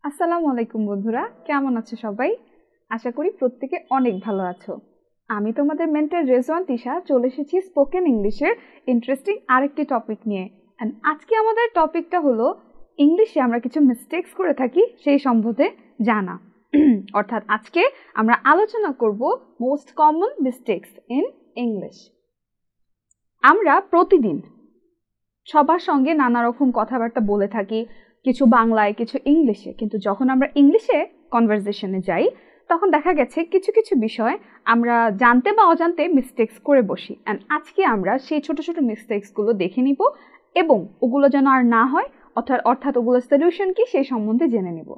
আসসালামু আলাইকুম বন্ধুরা, কেমন আছো সবাই? আশা করি প্রত্যেকে অনেক ভালো আছো। আমি তোমাদের মেন্টর রেজওয়ান তিশা চলে এসেছি স্পোকেন ইংলিশের ইন্টারেস্টিং আরেকটি টপিক নিয়ে। অ্যান্ড আজকে আমাদের টপিকটা হলো ইংলিশে আমরা কিছু মিস্টেক্স করে থাকি সেই সম্বন্ধে জানা। অর্থাৎ আজকে আমরা আলোচনা করব most common mistakes in English. আমরা প্রতিদিন সবার সঙ্গে নানা রকম কথাবার্তা বলে থাকি, কিছু বাংলায় কিছু ইংলিশে, কিন্তু যখন আমরা ইংলিশে কনভারসেশনে যাই তখন দেখা গেছে কিছু কিছু বিষয় আমরা জানতে বা অজান্তে মিস্টেক্স করে বসি। অ্যান্ড আজকে আমরা সেই ছোট ছোট মিস্টেক্সগুলো দেখে নিব এবং ওগুলো যেন আর না হয়, অর্থাৎ ওগুলোর সলিউশন কি সেই সম্বন্ধে জেনে নিব।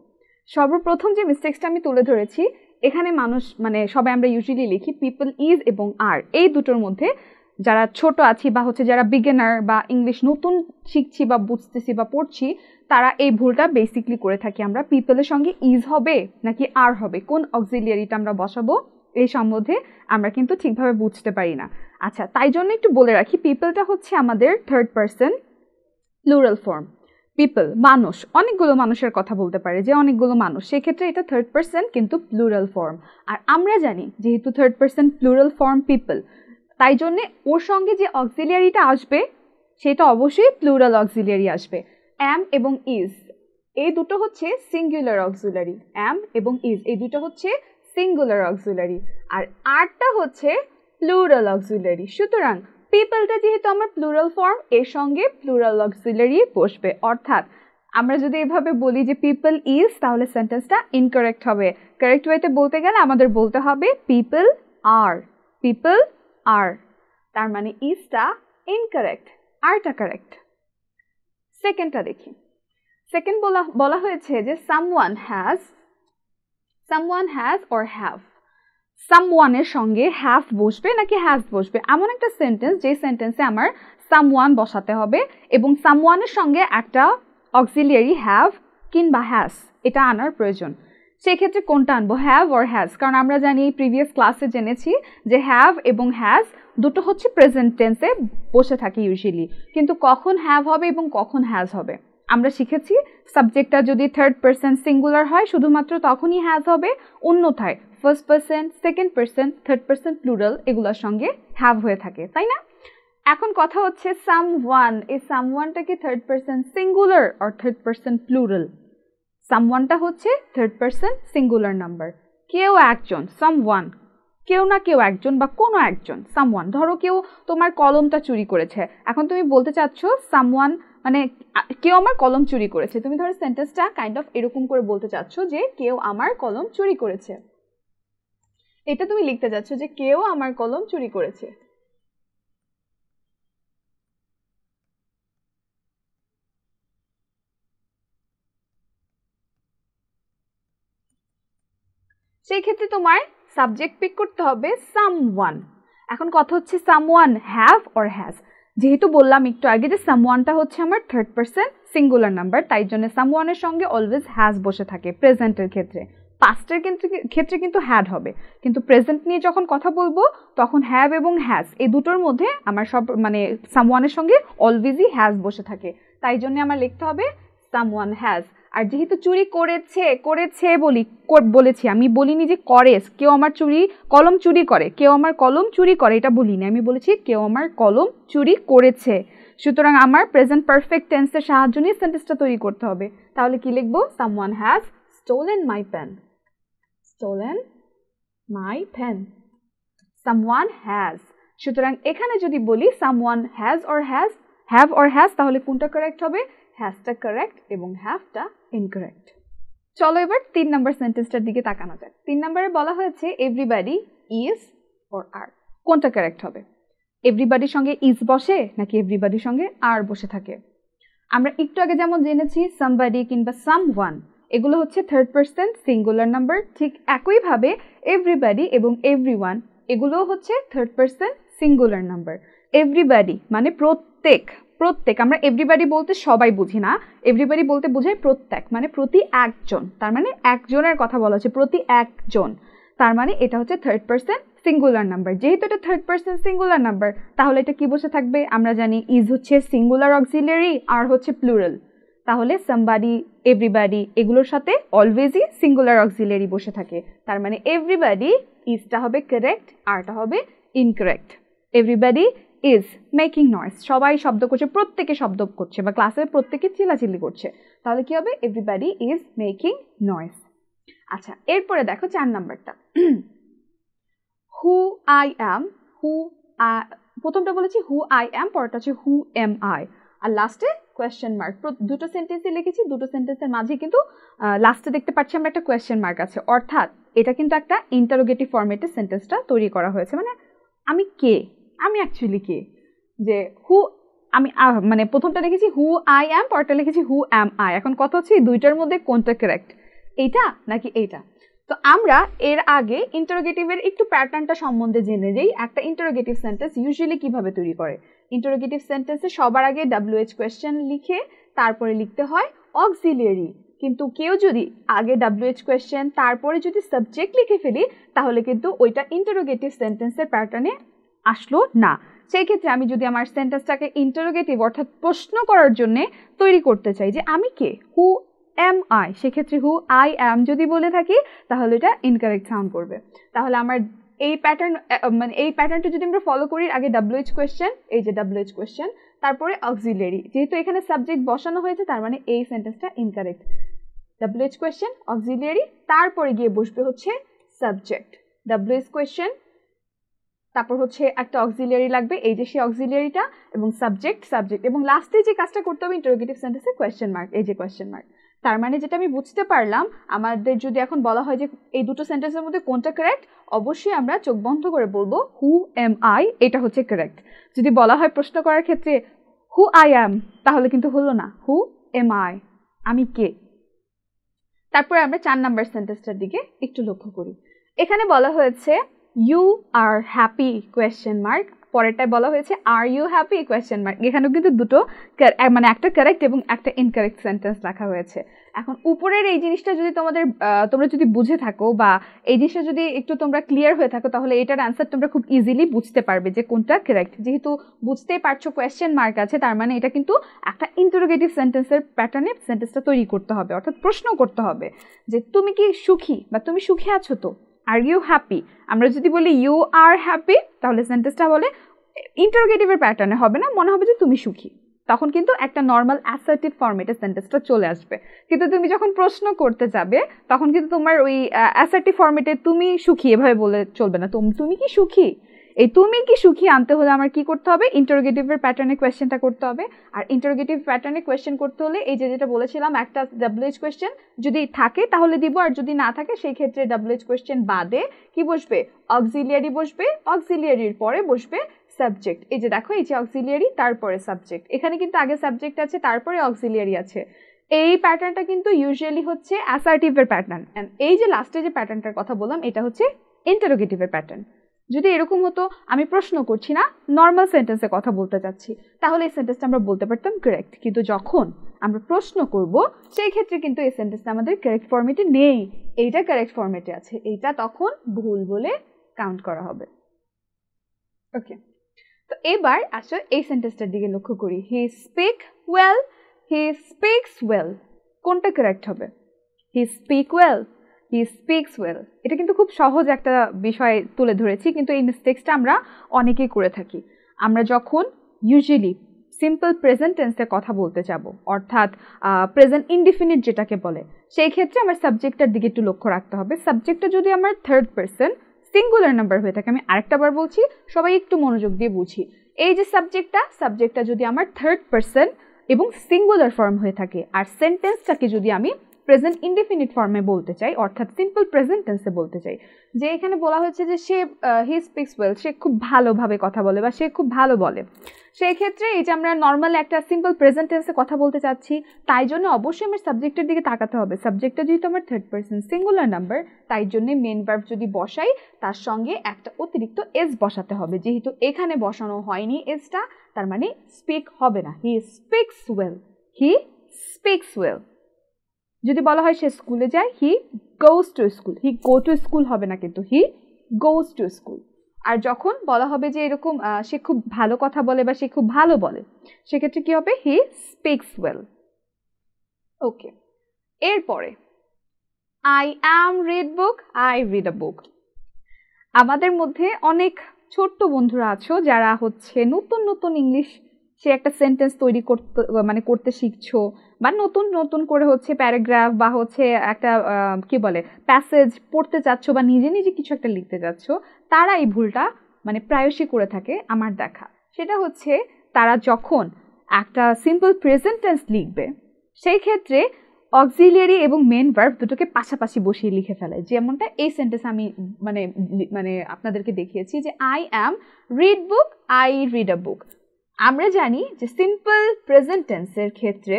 সর্বপ্রথম যে মিস্টেক্সটা আমি তুলে ধরেছি, এখানে মানুষ সবাই আমরা ইউজুয়ালি লিখি পিপল ইজ এবং আর, এই দুটোর মধ্যে যারা ছোট আছি বা যারা বিগিনার বা ইংলিশ নতুন শিখছি বা বুঝতেছি বা পড়ছি, তারা এই ভুলটা বেসিকলি করে থাকি। আমরা পিপলের সঙ্গে ইজ হবে নাকি আর হবে, কোন অক্সিলিয়ারিটা আমরা বসাবো এই সম্বন্ধে আমরা কিন্তু ঠিকভাবে বুঝতে পারি না। আচ্ছা, তাই জন্য একটু বলে রাখি, পিপলটা হচ্ছে আমাদের third person plural form. People মানুষ, অনেকগুলো মানুষের কথা বলতে পারে, যে অনেকগুলো মানুষ, সেক্ষেত্রে এটা থার্ড পারসন কিন্তু প্লুরাল ফর্ম। আর আমরা জানি যেহেতু third person plural form people, তাই জন্যে ওর সঙ্গে যে অক্সিলিয়ারিটা আসবে সেটা অবশ্যই প্লুরাল অক্সিলিয়ারি আসবে। অ্যাম এবং ইজ এই দুটো হচ্ছে সিঙ্গুলার অক্সিলারি, অ্যাম এবং ইজ এই দুটো হচ্ছে সিঙ্গুলার অক্সিলারি, আর আরটা হচ্ছে প্লুরাল অক্সিলারি। সুতরাং পিপলটা যেহেতু আমার প্লুরাল ফর্ম, এর সঙ্গে প্লুরাল অক্সিলারি বসবে। অর্থাৎ আমরা যদি এভাবে বলি যে পিপল ইজ, তাহলে সেন্টেন্সটা ইনকারেক্ট হবে। কারেক্ট ওয়েতে বলতে গেলে আমাদের বলতে হবে পিপল আর, পিপল আর, তার মানে ইজটা ইনকারেক্ট, আরটা কারেক্ট। সেকেন্ডটা দেখি। সেকেন্ড বলা হয়েছে যে সামওয়ান হ্যাজ অর হ্যাভ। সামওয়ানের সঙ্গে হ্যাভ বসবে নাকি হ্যাজ বসবে, এমন একটা সেন্টেন্স যে সেন্টেন্সে আমার সামওয়ান বসাতে হবে এবং সামওয়ানের সঙ্গে একটা অক্সিলিয়ারি হ্যাভ কিংবা হ্যাজ এটা আনার প্রয়োজন। সেক্ষেত্রে কোনটা আনবো, হ্যাভ অর হ্যাজ? কারণ আমরা জানি প্রিভিয়াস ক্লাসে জেনেছি যে হ্যাভ এবং হ্যাজ দুটো হচ্ছে প্রেজেন্ট টেন্সে বসে থাকে ইউজুয়ালি, কিন্তু কখন হ্যাভ হবে এবং কখন হ্যাজ হবে আমরা শিখেছি। সাবজেক্টটা যদি থার্ড পারসন সিঙ্গুলার হয় শুধুমাত্র তখনই হ্যাজ হবে, অন্যথায় first person, second person, third person plural এগুলোর সঙ্গে হ্যাভ হয়ে থাকে, তাই না? এখন কথা হচ্ছে সামওয়ান, এই সামওয়ানটা কি third person singular or third person plural? সামওয়ানটা হচ্ছে থার্ড পারসন সিঙ্গুলার নাম্বার। কেউ একজন, সামওয়ান, কেউ না কেউ একজন বা কোনো একজন, সামওয়ান। ধরো কেউ তোমার কলমটা চুরি করেছে, এখন তুমি বলতে চাচ্ছ সামওয়ান কেউ আমার কলম চুরি করেছে। তুমি ধরো সেন্টেন্সটা কাইন্ড অফ এরকম করে বলতে চাচ্ছ যে কেউ আমার কলম চুরি করেছে, এটা তুমি লিখতে যাচ্ছ যে কেউ আমার কলম চুরি করেছে। সেই ক্ষেত্রে তোমার সাবজেক্ট পিক করতে হবে সামওয়ান। এখন কথা হচ্ছে সামওয়ান হ্যাভ অর হ্যাজ। যেহেতু বললাম একটু আগে যে সামওয়ানটা হচ্ছে আমার থার্ড পারসন সিঙ্গুলার নাম্বার, তাই জন্য সামওয়ানের সঙ্গে অলওয়েজ হ্যাজ বসে থাকে প্রেজেন্টের ক্ষেত্রে। পাস্টের ক্ষেত্রে কিন্তু হ্যাড হবে, কিন্তু প্রেজেন্ট নিয়ে যখন কথা বলবো তখন হ্যাভ এবং হ্যাজ এই দুটোর মধ্যে আমার সব সামওয়ানের সঙ্গে অলওয়েজই হ্যাজ বসে থাকে, তাই জন্য আমার লিখতে হবে সামওয়ান হ্যাজ। আর যেহেতু চুরি করেছে বলেছি, আমি বলিনি যে করে, কেউ আমার কলম চুরি করে, কেউ আমার কলম চুরি করে এটা বলিনি, আমি বলেছি কেউ আমার কলম চুরি করেছে। সুতরাং আমার প্রেজেন্ট পারফেক্ট টেন্সের সাহায্য নিয়ে সেন্টেন্সটা তৈরি করতে হবে। তাহলে কি লিখবো, someone has stolen my pen, stolen my pen, someone has. সুতরাং এখানে যদি বলি someone has or has, have or has, তাহলে কোনটা কারেক্ট হবে, হ্যাজটা কারেক্ট এবং হ্যাভটা ইনকারেক্ট। চলো এবার 3 নম্বর সেন্টেন্সটার দিকে তাকানো যাক। 3 নম্বরে বলা হয়েছে এভরিবডি ইজ অর আর, কোনটা কারেক্ট হবে? এভরিবডির সঙ্গে ইজ বসে নাকি এভরিবডির সঙ্গে আর বসে থাকে? আমরা একটু আগে যেমন জেনেছি সামবডি কিংবা সামওয়ান এগুলো হচ্ছে থার্ড পারসন সিঙ্গুলার নাম্বার, ঠিক একইভাবে এভরিবডি এবং এভরিওয়ান এগুলো হচ্ছে third person singular number. Everybody মানে প্রত্যেক, আমরা এভরিবডি বলতে সবাই বুঝি না, এভরিবডি বলতে বোঝায় প্রত্যেক, মানে প্রতি একজন, তার মানে একজনের কথা বলা হচ্ছে, প্রতি একজন, তার মানে এটা হচ্ছে থার্ড পারসন সিঙ্গুলার নাম্বার। যেহেতু এটা থার্ড পারসন সিঙ্গুলার নাম্বার, তাহলে এটা কি বসে থাকবে? আমরা জানি ইজ হচ্ছে সিঙ্গুলার অক্সিলিয়ারি, আর হচ্ছে প্লুরাল, তাহলে সামবাডি, এভরিবাডি এগুলোর সাথে অলওয়েজই সিঙ্গুলার অক্সিলারি বসে থাকে। তার মানে এভরিবাডি ইজটা হবে কারেক্ট, আরটা হবে incorrect. Everybody is making noise, সবাই শব্দ করছে, প্রত্যেকে শব্দ করছে বা ক্লাসে প্রত্যেকে চিল্লাচিল্লি করছে, তাহলে কি হবে এভরিবাডি ইজ মেকিং নয়েজ। আচ্ছা, এরপরে দেখো 4 নাম্বারটা, হু আই অ্যাম, প্রথমটা বলেছি হু আই অ্যাম, পরেরটা হচ্ছে হু এম আই, আর লাস্টে কোয়েশ্চেন মার্ক। দুটো সেন্টেন্সে লিখেছি, দুটো সেন্টেন্সের মাঝে কিন্তু লাস্টে দেখতে পাচ্ছি আমরা একটা কোয়েশ্চেন মার্ক আছে, অর্থাৎ এটা কিন্তু একটা ইন্টারোগেটিভ ফরম্যাটে সেন্টেন্সটা তৈরি করা হয়েছে। মানে আমি কে, আমি অ্যাকচুয়ালি কে, যে হু আমি মানে প্রথমটা লিখেছি হু আই অ্যাম, পরেরটা লিখেছি হু অ্যাম আই। এখন কথা হচ্ছে এই দুইটার মধ্যে কোনটা কারেক্ট, এইটা নাকি এইটা। তো আমরা এর আগে ইন্টারোগেটিভের একটু প্যাটার্নটা সম্বন্ধে জেনে যাই। একটা ইন্টারোগেটিভ সেন্টেন্স ইউজুয়ালি কিভাবে তৈরি করে। ইন্টারোগেটিভ সেন্টেন্সে সবার আগে WH কোয়েশ্চেন লিখে তারপরে লিখতে হয় অক্সিলিয়ারি, কিন্তু কেউ যদি আগে WH কোয়েশ্চেন তারপরে যদি সাবজেক্ট লিখে ফেলি তাহলে কিন্তু ওইটা ইন্টারোগেটিভ সেন্টেন্সের প্যাটার্নে আসলো না। সেই ক্ষেত্রে আমি যদি আমার সেন্টেন্সটাকে ইন্টারোগেটিভ অর্থাৎ প্রশ্ন করার জন্য তৈরি করতে চাই যে আমি কে, হু এম আই, সেক্ষেত্রে হু আই অ্যাম যদি বলে থাকি তাহলে এটা ইনকারেক্ট সাউন্ড করবে। তাহলে আমার এই প্যাটার্ন, মানে এই প্যাটার্নটা যদি আমরা ফলো করি, আগে WH কোয়েশ্চেন, এই যে WH কোয়েশ্চেন, তারপরে অক্সিলিয়ারি, যেহেতু এখানে সাবজেক্ট বসানো হয়েছে তার মানে এই সেন্টেন্সটা ইনকারেক্ট। WH কোয়েশ্চেন, অক্সিলিয়ারি, তারপরে গিয়ে বসবে হচ্ছে সাবজেক্ট। WH কোয়েশ্চেন, তারপর হচ্ছে একটা অক্সিলিয়ারি লাগবে, এই যে সেই অক্সিলিয়ারিটা, এবং সাবজেক্ট এবং লাস্টে যে কাজটা করতে হবে ইন্টারোগেটিভ সেন্টেন্সে কোয়েশ্চেন মার্ক, এই যে কোয়েশ্চেন মার্ক। তার মানে যেটা আমি বুঝতে পারলাম, আমাদের যদি এখন বলা হয় যে এই দুটো সেন্টেন্সের মধ্যে কোনটা কারেক্ট, অবশ্যই আমরা চোখ বন্ধ করে বলবো হু এম আই, এটা হচ্ছে কারেক্ট। যদি বলা হয় প্রশ্ন করার ক্ষেত্রে হু আই অ্যাম, তাহলে কিন্তু হলো না, হু এম আই, আমি কে। তারপরে আমরা 4 নাম্বার সেন্টেন্সটার দিকে একটু লক্ষ্য করি। এখানে বলা হয়েছে you are happy question mark, পরেরটায় বলা হয়েছে are you happy question mark. এখানেও কিন্তু দুটো মানে একটা কারেক্ট এবং একটা ইনকারেক্ট সেন্টেন্স লেখা হয়েছে। এখন উপরের এই জিনিসটা যদি তোমরা যদি বুঝে থাকো বা এই জিনিসটা যদি একটু তোমরা ক্লিয়ার হয়ে থাকো তাহলে এটার অ্যান্সার তোমরা খুব ইজিলি বুঝতে পারবে যে কোনটা কারেক্ট। যেহেতু বুঝতেই পারছো কোয়েশ্চেন মার্ক আছে, তার মানে এটা কিন্তু একটা ইন্টারোগেটিভ সেন্টেন্সের প্যাটার্নে সেন্টেন্সটা তৈরি করতে হবে, অর্থাৎ প্রশ্ন করতে হবে যে তুমি কি সুখী বা তুমি সুখী আছো তো, আর ইউ হ্যাপি। আমরা যদি বলি ইউ আর হ্যাপি তাহলে সেন্টেন্সটা বলে ইন্টারোগেটিভের প্যাটার্নে হবে না, মনে হবে যে তুমি সুখী, তখন কিন্তু একটা নর্মাল অ্যাসার্টিভ ফরম্যাটে সেন্টেন্সটা চলে আসবে। কিন্তু তুমি যখন প্রশ্ন করতে যাবে তখন কিন্তু তোমার ওই অ্যাসার্টিভ ফরম্যাটে তুমি সুখী এভাবে বলে চলবে না, তুমি কি সুখী, এই তুমি কি সুখী আনতে হলে আমার কি করতে হবে, ইন্টারোগেটিভের প্যাটার্নে কোয়েশ্চেনটা করতে হবে। আর ইন্টারোগেটিভ প্যাটার্নে কোয়েশ্চেন করতে হলে এই যেটা বলেছিলাম, একটা WH কোয়েশ্চেন যদি থাকে তাহলে দিব, আর যদি না থাকে সেই ক্ষেত্রে WH কোয়েশ্চেন বাদে কি বসবে, অক্সিলিয়ারি বসবে, অক্সিলিয়ারির পরে বসবে সাবজেক্ট। এই যে দেখো, এই যে অক্সিলিয়ারি তারপরে সাবজেক্ট, এখানে কিন্তু আগে সাবজেক্ট আছে তারপরে অক্সিলিয়ারি আছে। এই প্যাটার্নটা কিন্তু ইউজুয়ালি হচ্ছে অ্যাসার্টিভের প্যাটার্ন, এন্ড এই যে লাস্টে যে প্যাটার্নটার কথা বললাম এটা হচ্ছে ইন্টারোগেটিভের প্যাটার্ন। যদি এরকম হতো আমি প্রশ্ন করছি না, নর্মাল সেন্টেন্সে কথা বলতে চাচ্ছি, তাহলে এই সেন্টেন্সটা আমরা বলতে পারতাম কারেক্ট। কিন্তু যখন আমরা প্রশ্ন করব সেই ক্ষেত্রে কিন্তু এই সেন্টেন্সটা আমাদের কারেক্ট ফরম্যাটে নেই, এইটা কারেক্ট ফরম্যাটে আছে, এইটা তখন ভুল বলে কাউন্ট করা হবে। ওকে, তো এবার আসলে এই সেন্টেন্সটার দিকে লক্ষ্য করি। He speak well, he speaks well, কোনটা কারেক্ট হবে? He speak well, he speaks well. এটা কিন্তু খুব সহজ একটা বিষয় তুলে ধরেছি, কিন্তু এই মিস্টেক্সটা আমরা অনেকেই করে থাকি। আমরা যখন ইউজুয়ালি সিম্পল প্রেজেন্ট টেন্সে কথা বলতে যাব, অর্থাৎ প্রেজেন্ট ইনডিফিনিট যেটাকে বলে, সেই ক্ষেত্রে আমার সাবজেক্টটার দিকে একটু লক্ষ্য রাখতে হবে। সাবজেক্টটা যদি আমার থার্ড পারসন সিঙ্গুলার নাম্বার হয়ে থাকে, আমি আরেকটাবার বলছি, সবাই একটু মনোযোগ দিয়ে বুঝি। এই যে সাবজেক্টটা যদি আমার থার্ড পারসন এবং সিঙ্গুলার ফর্ম হয়ে থাকে, আর সেন্টেন্সটাকে যদি আমি প্রেজেন্ট ইনডিফিনিট ফর্মে বলতে চাই, অর্থাৎ সিম্পল প্রেজেন্ট টেন্সে বলতে চাই, যে এখানে বলা হয়েছে যে সে হি স্পিক্স ওয়েল, সে খুব ভালোভাবে কথা বলে বা সে খুব ভালো বলে, সেই ক্ষেত্রে এই যে আমরা নর্মাল একটা সিম্পল প্রেজেন্ট টেন্সে কথা বলতে চাচ্ছি, তাই জন্য অবশ্যই আমার সাবজেক্টের দিকে তাকাতে হবে। সাবজেক্টটা যেহেতু আমার থার্ড পারসন সিঙ্গুলার নাম্বার, তাই জন্য মেন ভার্ব যদি বসাই তার সঙ্গে একটা অতিরিক্ত এস বসাতে হবে। যেহেতু এখানে বসানো হয়নি এসটা, তার মানে স্পিক হবে না, he speaks well, he speaks well. যদি বলা হয় সে স্কুলে যায়, he goes to school, he go to school হবে না, কিন্তু হি গোজ টু স্কুল। আর যখন বলা হবে যে এরকম সে খুব ভালো কথা বলে বা সে খুব ভালো বলে, সেক্ষেত্রে কি হবে, হি স্পিক্স ওয়েল। ওকে, এরপরে I am read book, I read a book. আমাদের মধ্যে অনেক ছোট্ট বন্ধুরা আছো যারা হচ্ছে নতুন নতুন ইংলিশ সে একটা সেন্টেন্স তৈরি করতে শিখছো, বা নতুন নতুন করে হচ্ছে প্যারাগ্রাফ বা হচ্ছে একটা কি বলে প্যাসেজ পড়তে চাচ্ছ, বা নিজে নিজে কিছু একটা লিখতে যাচ্ছ। তারা এই ভুলটা প্রায়শই করে থাকে আমার দেখা। সেটা হচ্ছে তারা যখন একটা সিম্পল প্রেজেন্ট টেন্স লিখবে সেই ক্ষেত্রে অক্সিলিয়ারি এবং মেন ভার্ব দুটোকে পাশাপাশি বসিয়ে লিখে ফেলে। যেমনটা এই সেন্টেন্স আমি আপনাদেরকে দেখিয়েছি যে I am read book, I read a book. আমরা জানি যে সিম্পল প্রেজেন্ট টেন্সের ক্ষেত্রে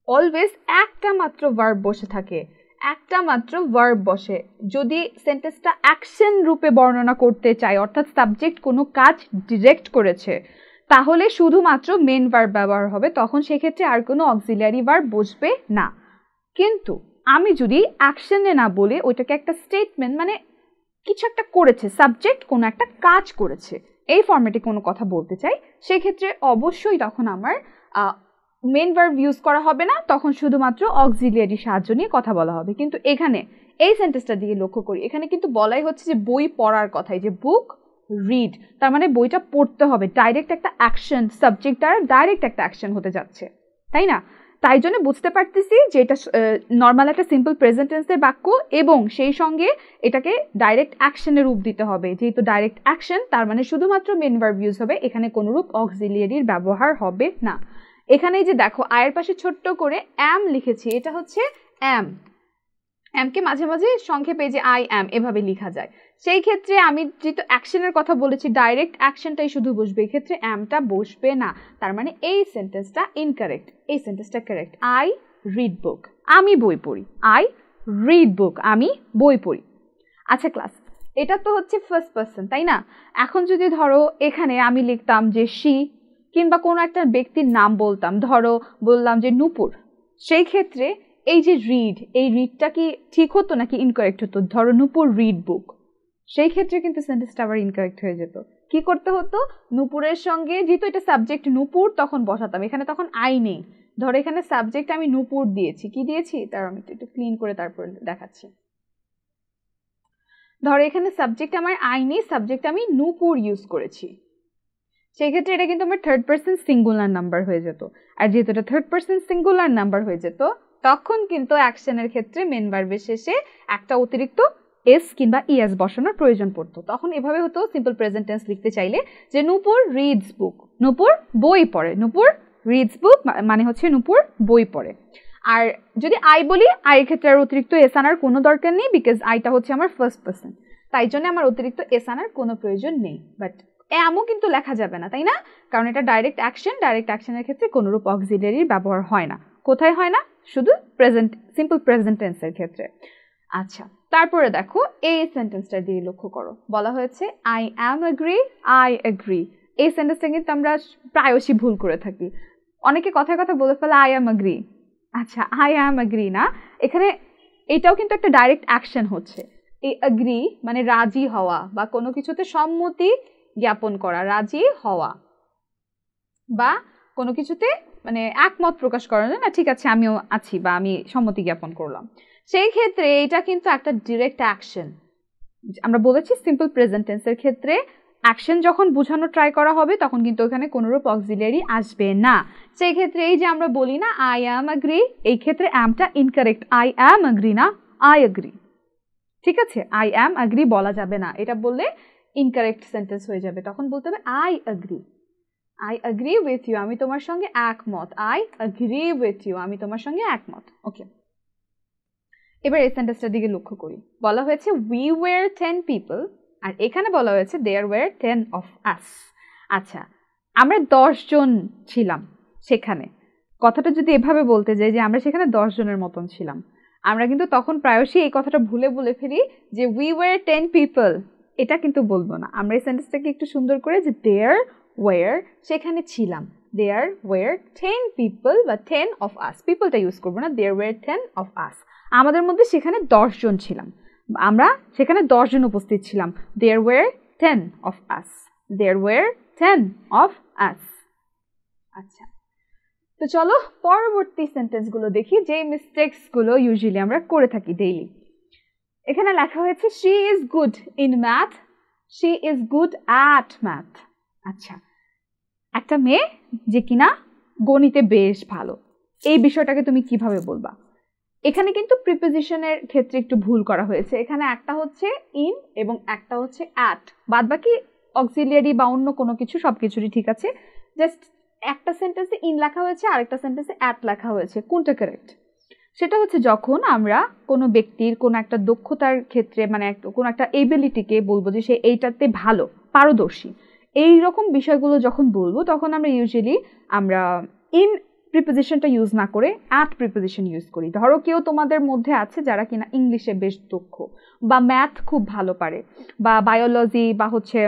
অলওয়েজ একটা মাত্র ভার্ব বসে থাকে, একটা মাত্র ভার্ব বসে। যদি সেন্টেন্সটা অ্যাকশন রূপে বর্ণনা করতে চাই, অর্থাৎ সাবজেক্ট কোনো কাজ ডিরেক্ট করেছে, তাহলে শুধুমাত্র মেন ভার্ব ব্যবহার হবে, তখন সেক্ষেত্রে আর কোনো অক্সিলিয়ারি ভার্ব বসবে না। কিন্তু আমি যদি অ্যাকশনে না বলে ওইটাকে একটা স্টেটমেন্ট কিছু একটা করেছে, সাবজেক্ট কোনো একটা কাজ করেছে, এই ফর্মেটে কোনো কথা বলতে চাই, সেক্ষেত্রে অবশ্যই তখন আমার মেন ভার্ব ইউজ করা হবে না, তখন শুধুমাত্র অক্সিলিয়ারি সাহায্য নিয়ে কথা বলা হবে। কিন্তু এখানে এই সেন্টেন্সটা দিকে লক্ষ্য করি, এখানে কিন্তু বলাই হচ্ছে যে বই পড়ার কথাই, যে বুক রিড, তার মানে বইটা পড়তে হবে, ডাইরেক্ট একটা অ্যাকশন, সাবজেক্ট দ্বারা ডাইরেক্ট একটা অ্যাকশন হতে যাচ্ছে, তাই না? তাই জন্য বুঝতে পারতেছি যে এটা নর্মাল একটা সিম্পল প্রেজেন্ট টেন্সের বাক্য, এবং সেই সঙ্গে এটাকে ডাইরেক্ট অ্যাকশনের রূপ দিতে হবে। যেহেতু ডাইরেক্ট অ্যাকশন, তার মানে শুধুমাত্র মেন ভার্ব ইউজ হবে, এখানে কোনোরূপ অক্সিলিয়ারির ব্যবহার হবে না। এখানে যে দেখো আয়ের পাশে ছোট্ট করে অ্যাম লিখেছি, এটা হচ্ছে অ্যাম। অ্যামকে মাঝে মাঝে সংক্ষেপে যে আই অ্যাম এভাবে লেখা যায়। সেই ক্ষেত্রে আমি যেহেতু অ্যাকশনের কথা বলেছি, ডাইরেক্ট অ্যাকশনটাই শুধু বসবে, এক্ষেত্রে অ্যামটা বসবে না। তার মানে এই সেন্টেন্সটা ইনকারেক্ট, এই সেন্টেন্সটা কারেক্ট। আই রিড বুক, আমি বই পড়ি। আই রিড বুক, আমি বই পড়ি। আচ্ছা ক্লাস, এটা তো হচ্ছে ফার্স্ট পার্সন, তাই না? এখন যদি ধরো এখানে আমি লিখতাম যে শি, কিংবা কোনো একটা ব্যক্তির নাম বলতাম, ধরো বললাম যে নূপুর, সেই ক্ষেত্রে এই যে রিড, এই রিডটা কি ঠিক হতো নাকি ইনকারেক্ট হতো? ধরো নূপুর রিড বুক, সেই ক্ষেত্রে কিন্তু সেন্টেন্সটা আবার ইনকারেক্ট হয়ে যেত। কি করতে হতো? নূপুরের সঙ্গে, যেহেতু এটা সাবজেক্ট নূপুর, তখন বসাতাম, এখানে তখন আই নেই। ধরো এখানে সাবজেক্ট আমি নূপুর দিয়েছি, কি দিয়েছি তার আমি একটু ক্লিন করে তারপর দেখাচ্ছি। ধরো এখানে সাবজেক্ট আমার আই নেই, সাবজেক্ট আমি নূপুর ইউজ করেছি, সেই ক্ষেত্রে এটা কিন্তু আমার থার্ড পার্সন সিঙ্গুলার নাম্বার হয়ে যেত। আর যেহেতু এটা থার্ড পার্সন সিঙ্গুলার নাম্বার হয়ে যেত, তখন কিন্তু অ্যাকশনের ক্ষেত্রে মেন ভার্বের শেষে একটা অতিরিক্ত এস কিংবা ইএস বসানোর প্রয়োজন পড়তো। তখন এভাবে হতো সিম্পল প্রেজেন্ট টেন্স লিখতে চাইলে, যে নূপুর রিডস বুক, নূপুর বই পড়ে, নূপুর রিডস বুক মানে হচ্ছে নূপুর বই পড়ে। আর যদি আই বলি, আইয়ের ক্ষেত্রে আর অতিরিক্ত এস আনার কোনো দরকার নেই, বিকজ আইটা হচ্ছে আমার ফার্স্ট পার্সন, তাই জন্য আমার অতিরিক্ত এস আনার কোনো প্রয়োজন নেই। বাট এমও কিন্তু লেখা যাবে না, তাই না? কারণ এটা ডাইরেক্ট অ্যাকশন, ডাইরেক্ট অ্যাকশনের ক্ষেত্রে কোনোরূপ অক্সিলিয়ারির ব্যবহার হয় না। কোথায় হয় না? শুধু প্রেজেন্ট, সিম্পল প্রেজেন্ট টেন্সের ক্ষেত্রে। আচ্ছা, তারপরে দেখো এই সেন্টেন্সটার দিকে লক্ষ্য করো, বলা হয়েছে I am agree, I agree. এই সেন্টেন্সটা কিন্তু আমরা প্রায়শই ভুল করে থাকি, অনেকে কথায় কথা বলে ফেলে আই অ্যাম এগ্রি। আচ্ছা, আই অ্যাম এগ্রি না, এখানে এটাও কিন্তু একটা ডাইরেক্ট অ্যাকশন হচ্ছে। এই এগ্রি মানে রাজি হওয়া, বা কোনো কিছুতে সম্মতি জ্ঞাপন করা, রাজি হওয়া, বা কোনো কিছুতে একমত প্রকাশ করা, না ঠিক আছে আমিও আছি, বা আমি সম্মতি জ্ঞাপন করলাম। সেই ক্ষেত্রে এটা কিন্তু একটা ডিরেক্ট অ্যাকশন। আমরা বলেছি সিম্পল প্রেজেন্ট টেন্সের ক্ষেত্রে অ্যাকশন যখন বোঝানো ট্রাই করা হবে, তখন কিন্তু ওখানে কোনোরূপ অক্সিলিয়ারি আসবে না। সেই ক্ষেত্রে এই যে আমরা বলি না আই অ্যাম এগ্রি, এই ক্ষেত্রে অ্যামটা ইনকারেক্ট, আই অ্যাম এগ্রি না, আই এগ্রি। ঠিক আছে, আই অ্যাম এগ্রি বলা যাবে না, এটা বললে ইনকারেক্ট সেন্টেন্স হয়ে যাবে। তখন বলতে হবে I agree, I agree with you, আমি তোমার সঙ্গে একমত। আই এগ্রি উইথ ইউ, আমি তোমার সঙ্গে একমত। ওকে, এবার এই সেন্টেন্সটার দিকে লক্ষ্য করি, বলা হয়েছে উই ওয়ার 10 পিপল, আর এখানে বলা হয়েছে দেয়ার ওয়ার 10 অফ আস। আচ্ছা, আমরা 10 জন ছিলাম সেখানে। কথাটা যদি এভাবে বলতে যাই যে আমরা সেখানে 10 জনের মতন ছিলাম, আমরা কিন্তু তখন প্রায়শই এই কথাটা ভুলে বলে ফেলি যে উই ওয়ার 10 পিপল। এটা কিন্তু বলবো না, আমরা এই সেন্টেন্সটাকে একটু সুন্দর করে যে দেয়ার ওয়ার, সেখানে ছিলাম, দেয়ার ওয়ার 10 পিপল বা 10 অফ আস, পিপলটা ইউজ করবো না, দেয়ার ওয়ার 10 অফ আস, আমাদের মধ্যে সেখানে 10 জন ছিলাম, আমরা সেখানে 10 জন উপস্থিত ছিলাম। There were 10 of us, there were 10 of us. আচ্ছা, তো চলো পরবর্তী সেন্টেন্সগুলো দেখি, যে মিস্টেক্সগুলো ইউজুয়ালি আমরা করে থাকি ডেইলি। এখানে লেখা হয়েছে she is good in math, she is good at math. আচ্ছা, একটা মেয়ে যে কিনা গণিতে বেশ ভালো, এই বিষয়টাকে তুমি কিভাবে বলবা? এখানে কিন্তু প্রিপোজিশনের ক্ষেত্রে একটু ভুল করা হয়েছে। এখানে একটা হচ্ছে ইন এবং একটা হচ্ছে অ্যাট, বাদ বাকি অক্সিলিয়ারি বা অন্য কোনো কিছু সবকিছুরই ঠিক আছে। জাস্ট একটা সেন্টেন্সে ইন লেখা হয়েছে, আরেকটা সেন্টেন্সে অ্যাট লেখা হয়েছে। কোনটা কারেক্ট? সেটা হচ্ছে যখন আমরা কোনো ব্যক্তির কোনো একটা দক্ষতার ক্ষেত্রে, মানে কোনো একটা এবিলিটিকে বলবো যে সে এইটাতে ভালো, পারদর্শী, এই রকম বিষয়গুলো যখন বলবো তখন আমরা ইউজুয়ালি ইন প্রিপোজিশনটা ইউজ না করে অ্যাট প্রিপোজিশন ইউজ করি। ধরো কেউ তোমাদের মধ্যে আছে যারা কিনা ইংলিশে বেশ দক্ষ, বা ম্যাথ খুব ভালো পারে, বা বায়োলজি বা হচ্ছে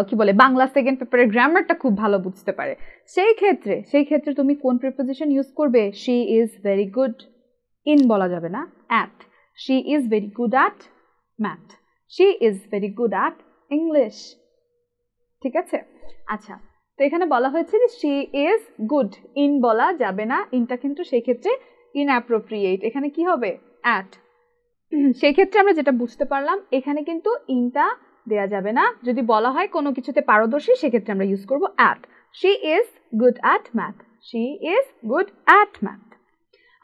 কি বলে বাংলা সেকেন্ড পেপারের গ্রামারটা খুব ভালো বুঝতে পারে। সেই ক্ষেত্রে তুমি কোন প্রিপোজিশন ইউজ করবে? She is very good, in বলা যাবে না, at. She is very good at math, she is very good at English. ঠিক আছে? আচ্ছা, তো এখানে বলা হয়েছে যে শি ইজ গুড, ইন বলা যাবে না, ইনটা কিন্তু সেই ক্ষেত্রে ইনঅ্যাপ্রোপ্রিয়েট। এখানে কি হবে? অ্যাট। সেই ক্ষেত্রে আমরা যেটা বুঝতে পারলাম, এখানে কিন্তু ইনটা দেয়া যাবে না। যদি বলা হয় কোনো কিছুতে পারদর্শী, সেক্ষেত্রে আমরা ইউজ করব at. She is good at math, she is good at math.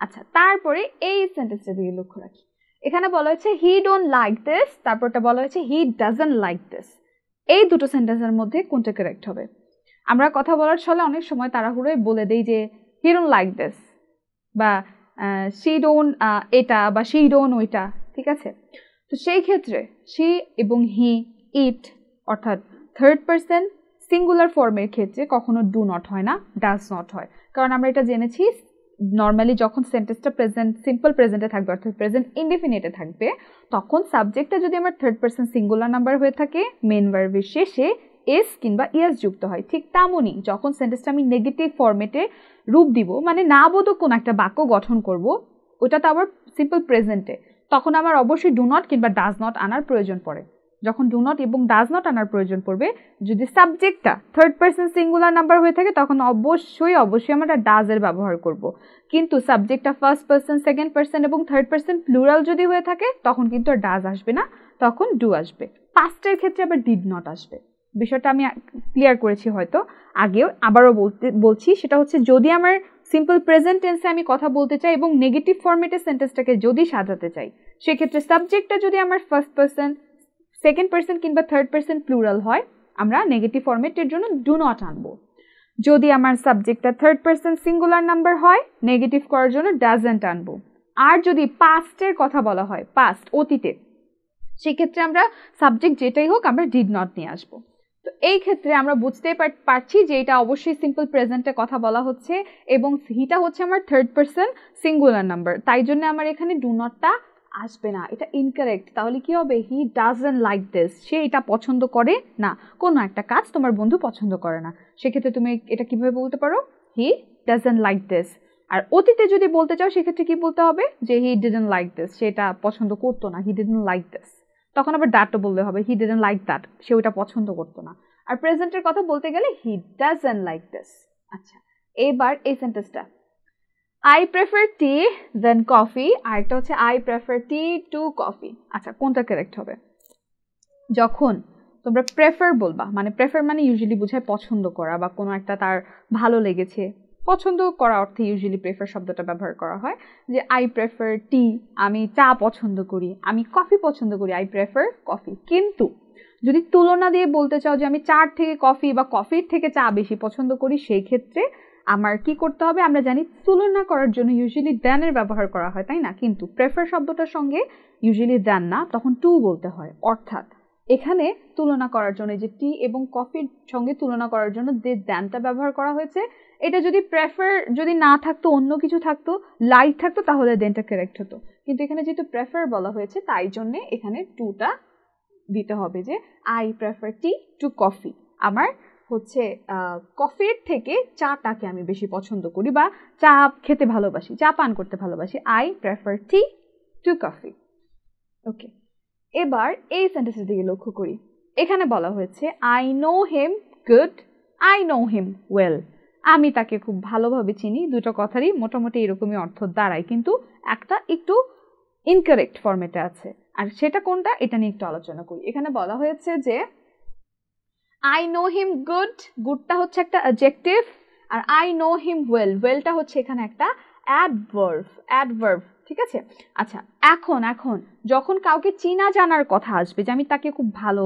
আচ্ছা, তারপরে এই সেন্টেন্সটা দিয়ে লক্ষ্য রাখি। এখানে বলা হয়েছে হি ডোন্ট লাইক দিস, তারপরটা বলা হয়েছে হি ডাজন্ট লাইক দিস। এই দুটো সেন্টেন্সের মধ্যে কোনটা কারেক্ট হবে? আমরা কথা বলার ছলে অনেক সময় তাড়াহুড়োয় বলে দেই যে হি ডোন্ট লাইক দিস, বা শি ডোন্ট এটা, বা শি ডোন্ট ওইটা। ঠিক আছে? তো সেই ক্ষেত্রে শি এবং হি, ইট অর্থাৎ থার্ড পারসন সিঙ্গুলার ফর্মের ক্ষেত্রে কখনো ডু নট হয় না, ডাজ নট হয়। কারণ আমরা এটা জেনেছি নর্মালি যখন সেন্টেন্সটা প্রেজেন্ট সিম্পল প্রেজেন্টে থাকবে, অর্থাৎ প্রেজেন্ট ইনডেফিনিটে থাকবে, তখন সাবজেক্টটা যদি আমার থার্ড পারসন সিঙ্গুলার নাম্বার হয়ে থাকে, মেন ভার্বের শেষে এস কিংবা ইএস যুক্ত হয়। ঠিক তেমনই যখন সেন্টেন্সটা আমি নেগেটিভ ফর্মেটে রূপ দিব, মানে না বোধক কোনো একটা বাক্য গঠন করব, ওটা তো আবার সিম্পল প্রেজেন্টে, তখন আমার অবশ্যই ডু নট কিংবা ডাজ নট আনার প্রয়োজন পড়ে। যখন ডু নট এবং ডাজ নট আনার প্রয়োজন পড়বে, যদি সাবজেক্টটা থার্ড পারসন সিঙ্গুলার নাম্বার হয়ে থাকে, তখন অবশ্যই আমরা ডাজের ব্যবহার করব। কিন্তু সাবজেক্টটা ফার্স্ট পারসন, সেকেন্ড পারসন এবং থার্ড পারসন প্লুরাল যদি হয়ে থাকে, তখন কিন্তু আর ডাজ আসবে না, তখন ডু আসবে। পাস্টের ক্ষেত্রে আবার ডিড নট আসবে। বিষয়টা আমি ক্লিয়ার করেছি হয়তো আগেও, আবারও বলছি। সেটা হচ্ছে যদি আমার সিম্পল প্রেজেন্ট টেন্সে আমি কথা বলতে চাই এবং নেগেটিভ ফরম্যাটে সেন্টেন্সটাকে যদি সাজাতে চাই, সেক্ষেত্রে সাবজেক্টটা যদি আমার ফার্স্ট পারসন, সেকেন্ড পারসন কিংবা থার্ড পারসন প্লুরাল হয়, আমরা নেগেটিভ ফরম্যাটের জন্য ডু নট আনবো। যদি আমার সাবজেক্টটা থার্ড পারসন সিঙ্গুলার নাম্বার হয়, নেগেটিভ করার জন্য ডাজন্ট আনবো। আর যদি পাস্টের কথা বলা হয়, পাস্ট অতীতে, সেক্ষেত্রে আমরা সাবজেক্ট যেটাই হোক আমরা ডিড নট নিয়ে আসবো। তো এই ক্ষেত্রে আমরা বুঝতেই পারছি যে এটা অবশ্যই সিম্পল প্রেজেন্টে কথা বলা হচ্ছে এবং হিটা হচ্ছে আমার থার্ড পারসন সিঙ্গুলার নাম্বার, তাই জন্য আমার এখানে ডু নটটা আসবে না, এটা ইনকারেক্ট। তাহলে কি হবে? হি ডাজন্ট লাইক দিস, সে এটা পছন্দ করে না। কোনো একটা কাজ তোমার বন্ধু পছন্দ করে না, সেক্ষেত্রে তুমি এটা কিভাবে বলতে পারো? He doesn't like this. আর অতীতে যদি বলতে চাও, সেক্ষেত্রে কি বলতে হবে? যে হি ডিডন্ট লাইক দিস, সে এটা পছন্দ করতো না, হি ডিডন্ট লাইক দিস। তখন আবার দ্যাটও বলতে হবে, হি ডিডন্ট লাইক দ্যাট, সে ওইটা পছন্দ করতো না। আর প্রেজেন্টের কথা বলতে গেলে হি ডাজন্ট লাইক দিস। আচ্ছা, এবার এই সেন্টেন্সটা, I prefer tea then coffee, আর একটা হচ্ছে I prefer tea to coffee. আচ্ছা, কোনটা কারেক্ট হবে? যখন তোমরা প্রেফার বলবা, মানে প্রেফার মানে ইউজুয়ালি বোঝায় পছন্দ করা, বা কোনো একটা তার ভালো লেগেছে, পছন্দ করা অর্থে ইউজুয়ালি প্রেফার শব্দটা ব্যবহার করা হয়। যে আই প্রেফার টি, আমি চা পছন্দ করি, আমি কফি পছন্দ করি, আই প্রেফার কফি। কিন্তু যদি তুলনা দিয়ে বলতে চাও যে আমি চার থেকে কফি বা কফির থেকে চা বেশি পছন্দ করি, সেই ক্ষেত্রে আমার কি করতে হবে? আমরা জানি তুলনা করার জন্য ইউজুয়ালি দ্যানের ব্যবহার করা হয়, তাই না? কিন্তু প্রেফার শব্দটার সঙ্গে ইউজুয়ালি দ্যান না, তখন টু বলতে হয়। অর্থাৎ এখানে তুলনা করার জন্য, যে টি এবং কফির সঙ্গে তুলনা করার জন্য যে দ্যানটা ব্যবহার করা হয়েছে, এটা যদি প্রেফার যদি না থাকতো, অন্য কিছু থাকতো, লাইক থাকতো, তাহলে দেনটা কারেক্ট হতো। কিন্তু এখানে যেহেতু প্রেফার বলা হয়েছে, তাই জন্যে এখানে টুটা দিতে হবে, যে I prefer tea to coffee. আমার হচ্ছে কফির থেকে চাটাকে আমি বেশি পছন্দ করি, বা চা খেতে ভালোবাসি, চা পান করতে ভালোবাসি। I prefer tea to coffee. Okay, এবার এই সেন্টেন্সের দিকে লক্ষ্য করি। এখানে বলা হয়েছে I know him good, I know him well. আমি তাকে খুব ভালোভাবে চিনি, দুটো কথারই মোটামুটি এরকমই অর্থ দাঁড়ায়, কিন্তু একটা একটু ইনকারেক্ট ফরম্যাটে আছে। আর সেটা কোনটা এটা নিয়ে একটু আলোচনা করি। এখানে বলা হয়েছে যে আই নো হিম গুড, গুডটা হচ্ছে একটা অ্যাডজেক্টিভ, আর আই নো হিম ওয়েল, ওয়েলটা হচ্ছে এখানে একটা অ্যাডভার্ব, ঠিক আছে? আচ্ছা, এখন যখন কাউকে চিনা জানার কথা আসবে, যে আমি তাকে খুব ভালো,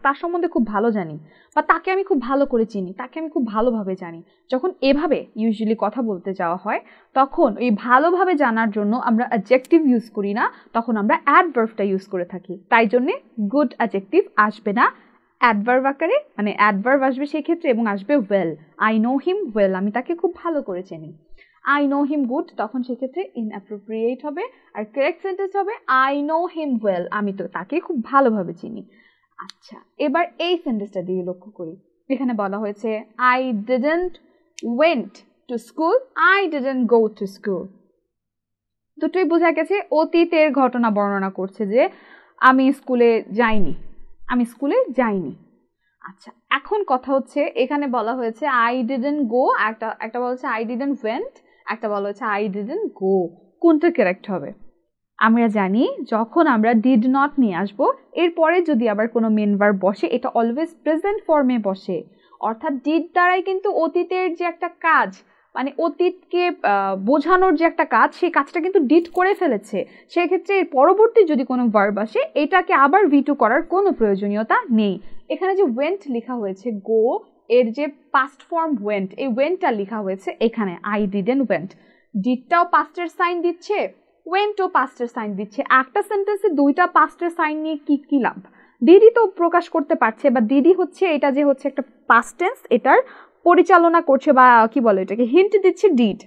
তার সম্বন্ধে খুব ভালো জানি, বা তাকে আমি খুব ভালো করে চিনি, তাকে আমি খুব ভালোভাবে জানি, যখন এভাবে ইউজুয়ালি কথা বলতে যাওয়া হয়, তখন এই ভালোভাবে জানার জন্য আমরা অ্যাডজেক্টিভ ইউজ করি না, তখন আমরা অ্যাডভার্বটা ইউজ করে থাকি। তাই জন্যে গুড অ্যাডজেক্টিভ আসবে না অ্যাডভার্ব আকারে, মানে অ্যাডভার্ব আসবে সেই ক্ষেত্রে, এবং আসবে well. I know him well, আমি তাকে খুব ভালো করে চিনি। আই নো হিম গুড, তখন সেক্ষেত্রে ইনঅ্যাপ্রোপ্রিয়েট হবে। আর কারেক্ট সেন্টেন্স হবে আই নো হিম ওয়েল, আমি তো তাকে খুব ভালোভাবে চিনি। আচ্ছা, এবার এই সেন্টেন্সটা দিয়ে লক্ষ্য করি। এখানে বলা হয়েছে I didn't went to school, I didn't go to school. দুটোই বোঝা গেছে অতীতের ঘটনা বর্ণনা করছে, যে আমি স্কুলে যাইনি। আচ্ছা, এখন কথা হচ্ছে এখানে বলা হয়েছে আই ডিডন্ট গো, একটা বলা হচ্ছে আই ডিডন্ট ওয়েন্ট, একটা বলা হচ্ছে আই ডিডন্ট গো। কোনটা কারেক্ট হবে? আমরা জানি যখন আমরা ডিড নট নিয়ে আসবো, এরপরে যদি আবার কোনো মেন ভার্ব বসে, এটা অলওয়েজ প্রেজেন্ট ফর্মে বসে। অর্থাৎ ডিড দ্বারাই কিন্তু অতীতের যে একটা কাজ, মানে অতীতকে বোঝানোর যে একটা কাজ, সেই কাজটা কিন্তু ডিড করে ফেলেছে। সেক্ষেত্রে এর পরবর্তী যদি কোনো ভার্ব আসে, এটাকে আবার V2 করার কোনো প্রয়োজনীয়তা নেই। এখানে যে ওয়েন্ট লেখা হয়েছে, গো এর যে পাস্ট ফর্ম ওয়েন্ট, এই ওয়েন্টটা লেখা হয়েছে এখানে আই ডিডন্ট ওয়েন্ট। ডিডটাও পাস্টের সাইন দিচ্ছে, ওয়েন্টও পাস্টের সাইন দিচ্ছে। একটা সেন্টেন্সে দুইটা পাস্টের সাইন নিয়ে কি লাভ? ডিডি তো প্রকাশ করতে পারছে, বা ডিডি হচ্ছে এটা যে হচ্ছে একটা পাস্ট টেন্স, এটার পরিচালনা করছে, বা কি বলে এটাকে হিন্ট দিচ্ছে ডিড।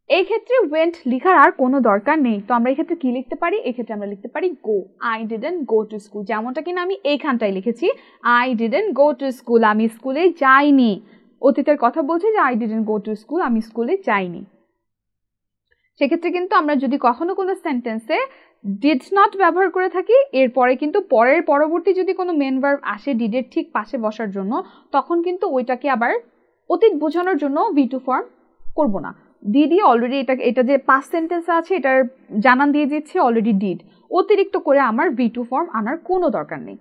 এই ক্ষেত্রে ওয়েন্ট লিখার আর কোনো দরকার নেই। তো আমরা এই ক্ষেত্রে কি লিখতে পারি? এই ক্ষেত্রে আমরা লিখতে পারি go. I didn't go to school, যেমনটা কিনা আমি এইখানটায় লিখেছি, I didn't go to school, আমি স্কুলে যাইনি। অতীতের কথা বলছে যে I didn't go to school, আমি স্কুলে যাইনি। সেক্ষেত্রে কিন্তু আমরা যদি কখনো কোনো সেন্টেন্সে ডিড নট ব্যবহার করে থাকি, এরপরে কিন্তু পরবর্তী যদি কোনো মেন ভার্ব আসে ডিডের ঠিক পাশে বসার জন্য, তখন কিন্তু ওইটাকে আবার অতীত বোঝানোর জন্য V2 ফর্ম করব না। ডিডি অলরেডি এটা যে পাস্ট সেন্টেন্স আছে, এটার জানান দিয়ে দিচ্ছে অলরেডি ডিড। অতিরিক্ত করে আমার V2 ফর্ম আনার কোনো দরকার নেই।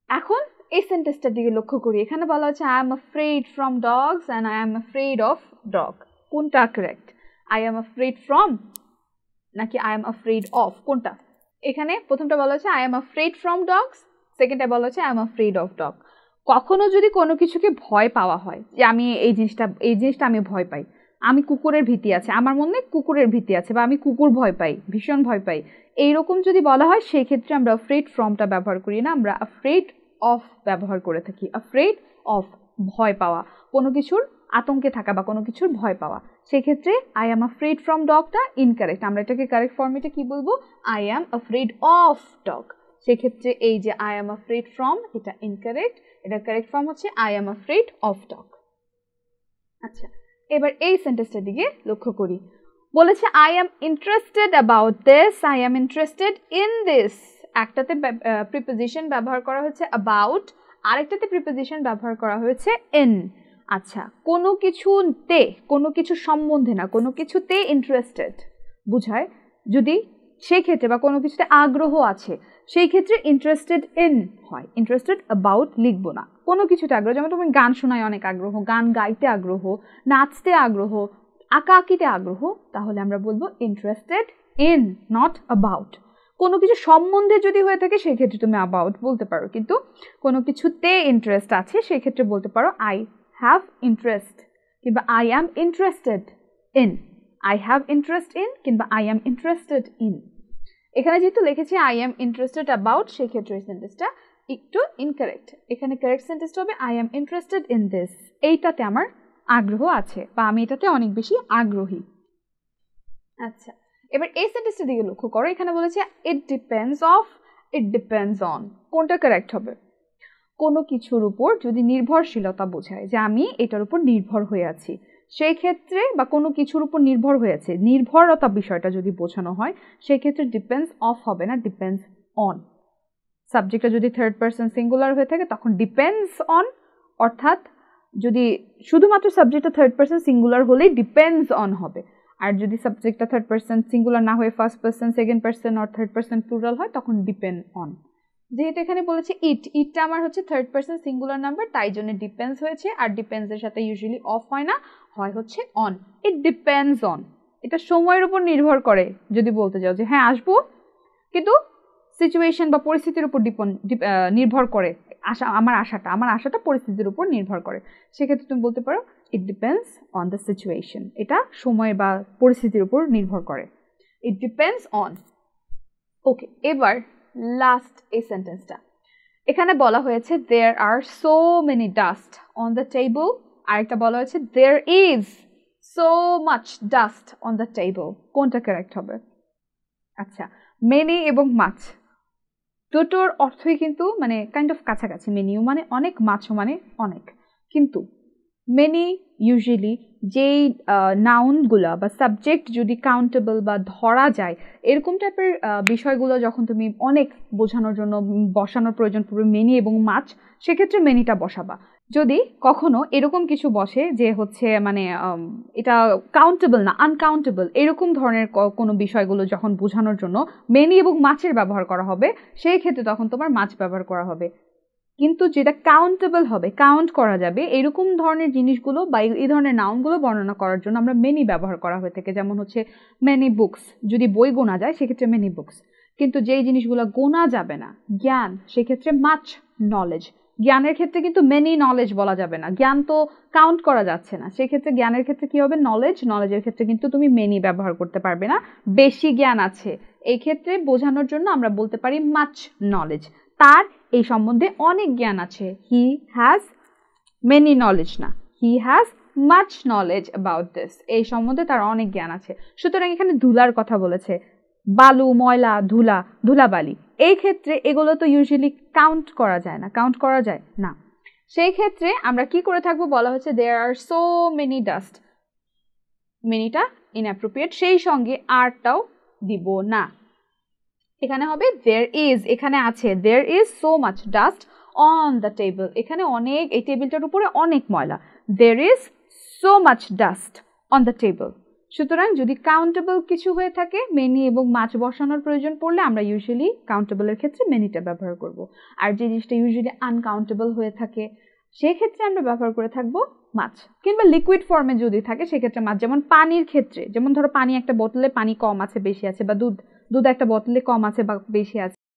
এখন এই সেন্টেন্সটার দিকে লক্ষ্য করি। এখানে বলা হচ্ছে I am afraid from dogs and I am afraid of dog. কোনটা correct? I am afraid from নাকি আই এম অ্যাফ্রেড অফ, কোনটা? এখানে প্রথমটা বলা হচ্ছে I am afraid from dogs, সেকেন্ডটা বলা হচ্ছে I am afraid of dog. কখনো যদি কোনো কিছুকে ভয় পাওয়া হয়, যে আমি এই জিনিসটা আমি ভয় পাই, আমি কুকুরের ভীতি আছে, আমার মনে কুকুরের ভীতি আছে, বা আমি কুকুর ভয় পাই, ভীষণ ভয় পাই, এইরকম যদি বলা হয়, সেই ক্ষেত্রে আমরা অ্যাফ্রেড ফ্রমটা ব্যবহার করি না, আমরা অ্যাফ্রেড অফ ব্যবহার করে থাকি। অ্যাফ্রেড অফ, ভয় পাওয়া, কোনো কিছুর আতঙ্কে থাকা বা কোনো কিছুর ভয় পাওয়া। সেক্ষেত্রে আই অ্যাম অ্যাফ্রেড ফ্রম ডগটা ইনকারেক্ট। আমরা এটাকে কারেক্ট ফর্মেটে কি বলবো? I am afraid of dog. সেক্ষেত্রে এই যে আই অ্যাম অ্যাফ্রেড ফ্রম, এটা ইনকারেক্ট, এটা কারেক্ট ফর্ম হচ্ছে I am afraid of dog. আচ্ছা, এবার এই সেন্টেন্সটার দিকে লক্ষ্য করি। বলেছে I am interested about this, I am interested in this. একটাতে প্রিপোজিশন ব্যবহার করা হয়েছে অ্যাবাউট, আরেকটাতে প্রিপোজিশন ব্যবহার করা হয়েছে ইন। আচ্ছা, কোনো কিছু সম্বন্ধে না, কোনো কিছুতে ইন্টারেস্টেড বুঝায় যদি, সেই ক্ষেত্রে বা কোনো কিছুতে আগ্রহ আছে, সেই ক্ষেত্রে ইন্টারেস্টেড ইন হয়। ইন্টারেস্টেড অ্যাবাউট লিখবো না। কোনো কিছুতে আগ্রহ, যেমন তুমি গান শোনায় অনেক আগ্রহ, গান গাইতে আগ্রহ, নাচতে আগ্রহ, আঁকা আঁকিতে আগ্রহ, তাহলে আমরা বলবো ইন্টারেস্টেড ইন, নট অ্যাবাউট। কোনো কিছু সম্বন্ধে যদি হয়ে থাকে সেই ক্ষেত্রে তুমি অ্যাবাউট বলতে পারো, কিন্তু কোনো কিছুতে ইন্টারেস্ট আছে সেই ক্ষেত্রে বলতে পারো আই হ্যাভ ইন্টারেস্ট, কিংবা I am interested in. I have interest in কিংবা আই অ্যাম ইন্টারেস্টেড ইন। এখানে যেহেতু লিখেছি আই অ্যাম ইন্টারেস্টেড অ্যাবাউট, সেই ক্ষেত্রে এই সেন্টেন্সটা একটু ইনকারেক্ট। এখানে কারেক্ট সেন্টেন্সটা হবে I am interested in this, এইটাতে আমার আগ্রহ আছে, বা আমি এটাতে অনেক বেশি আগ্রহী। আচ্ছা, এবার এই সেন্টেন্সটার দিকে লক্ষ্য করো। এখানে বলেছে it depends of, it depends on. কোনটা কারেক্ট হবে? কোনো কিছুর উপর যদি নির্ভরশীলতা বোঝায়, যে আমি এটার উপর নির্ভর হয়ে আছি, সেই ক্ষেত্রে, বা কোনো কিছুর উপর নির্ভর হয়ে আছে, নির্ভরতা বিষয়টা যদি বোঝানো হয়, সেই ক্ষেত্রে ডিপেন্ডস অফ হবে না, ডিপেন্ডস অন। সাবজেক্টটা যদি থার্ড পারসন সিঙ্গুলার হয়ে থাকে তখন ডিপেন্ডস অন, অর্থাৎ যদি শুধুমাত্র সাবজেক্টটা থার্ড পার্সন সিঙ্গুলার হলেই ডিপেন্ডস অন হবে, আর যদি সাবজেক্টটা থার্ড পার্সন সিঙ্গুলার না হয়ে ফার্স্ট পার্সন, সেকেন্ড পার্সন আর থার্ড পার্সন প্লুরাল হয় তখন ডিপেন্ড অন। যেহেতু এখানে বলেছে ইটটা আমার হচ্ছে থার্ড পার্সন সিঙ্গুলার নাম্বার, তাই জন্য ডিপেন্ডস হয়েছে, আর ডিপেন্ডসের সাথে ইউজুয়ালি অফ হয় না, হয় হচ্ছে অন। ইট ডিপেন্ডস অন, এটা সময়ের উপর নির্ভর করে যদি বলতে যাও যে হ্যাঁ আসবো, কিন্তু সিচুয়েশন বা পরিস্থিতির উপর নির্ভর করে আমার আশাটা পরিস্থিতির উপর নির্ভর করে, সেক্ষেত্রে তুমি বলতে পারো it depends on the situation, এটা সময় বা পরিস্থিতির উপর নির্ভর করে, ইট ডিপেন্ডস অন। ওকে, এবার লাস্ট এই সেন্টেন্সটা, এখানে বলা হয়েছে there are so many dust on the table, আরেকটা বলা হয়েছে there is so much dust on the table, কোনটা কারেক্ট হবে? আচ্ছা, মেনি এবং মাছ দুটোর অর্থই কিন্তু মানে কাইন্ড অফ কাছাকাছি, মেনিও মানে অনেক, মাছও মানে অনেক, কিন্তু মেনি ইউজুয়ালি যেই নাউনগুলো বা সাবজেক্ট যদি কাউন্টেবল বা ধরা যায় এরকম টাইপের বিষয়গুলো যখন তুমি অনেক বোঝানোর জন্য বসানোর প্রয়োজন পড়বে মেনি এবং মাছ, সেক্ষেত্রে মেনিটা বসাবা। যদি কখনো এরকম কিছু বসে যে হচ্ছে মানে এটা কাউন্টেবল না, আনকাউন্টেবল, এরকম ধরনের কোনো বিষয়গুলো যখন বোঝানোর জন্য মেনি এবং মাছের ব্যবহার করা হবে, সেই ক্ষেত্রে তখন তোমার মাছ ব্যবহার করা হবে। কিন্তু যেটা কাউন্টেবল হবে, কাউন্ট করা যাবে, এরকম ধরনের জিনিসগুলো বা এই ধরনের নাউনগুলো বর্ণনা করার জন্য আমরা মেনি ব্যবহার করা হয়ে থাকে। যেমন হচ্ছে মেনি বুকস, যদি বই গোনা যায় সেক্ষেত্রে মেনি বুকস, কিন্তু যেই জিনিসগুলো গোনা যাবে না, জ্ঞান, সেক্ষেত্রে মাচ নলেজ। জ্ঞানের ক্ষেত্রে কিন্তু মেনি নলেজ বলা যাবে না, জ্ঞান তো কাউন্ট করা যাচ্ছে না, সেক্ষেত্রে জ্ঞানের ক্ষেত্রে কি হবে? নলেজ। নলেজের ক্ষেত্রে কিন্তু তুমি মেনি ব্যবহার করতে পারবে না, বেশি জ্ঞান আছে, এই ক্ষেত্রে বোঝানোর জন্য আমরা বলতে পারি মাচ নলেজ, তার এই সম্বন্ধে অনেক জ্ঞান আছে, হি হ্যাজ মেনি নলেজ না, he has much knowledge about this, এই সম্বন্ধে তার অনেক জ্ঞান আছে। সুতরাং এখানে ধুলার কথা বলেছে, বালু, ময়লা, ধুলা, ধুলাবালি, এই ক্ষেত্রে এগুলো তো ইউজুয়ালি কাউন্ট করা যায় না, কাউন্ট করা যায় না, সেই ক্ষেত্রে আমরা কি করে থাকবো? বলা হচ্ছে দেয়ার are so many dust, মেনিটা inappropriate, সেই সঙ্গে আরটাও দিব না, এখানে হবে there is, এখানে আছে there is so much dust on the table, এখানে অনেক, এই টেবিলটার উপরে অনেক ময়লা, there is so much dust on the table। সুতরাং যদি কাউন্টেবল কিছু হয়ে থাকে, মেনি এবং মাছ বসানোর প্রয়োজন পড়লে আমরা ইউজুয়ালি কাউন্টেবলের ক্ষেত্রে মেনিটা ব্যবহার করব, আর যে জিনিসটা ইউজুয়ালি আনকাউন্টেবল হয়ে থাকে সেক্ষেত্রে আমরা ব্যবহার করে থাকবো মাছ, কিংবা লিকুইড ফর্মে যদি থাকে সেক্ষেত্রে মাছ। যেমন পানির ক্ষেত্রে, যেমন ধরো পানি একটা বোতলে পানি কম আছে বেশি আছে, বা দুধ একটা বোতলে কম আছে বা বেশি আছে,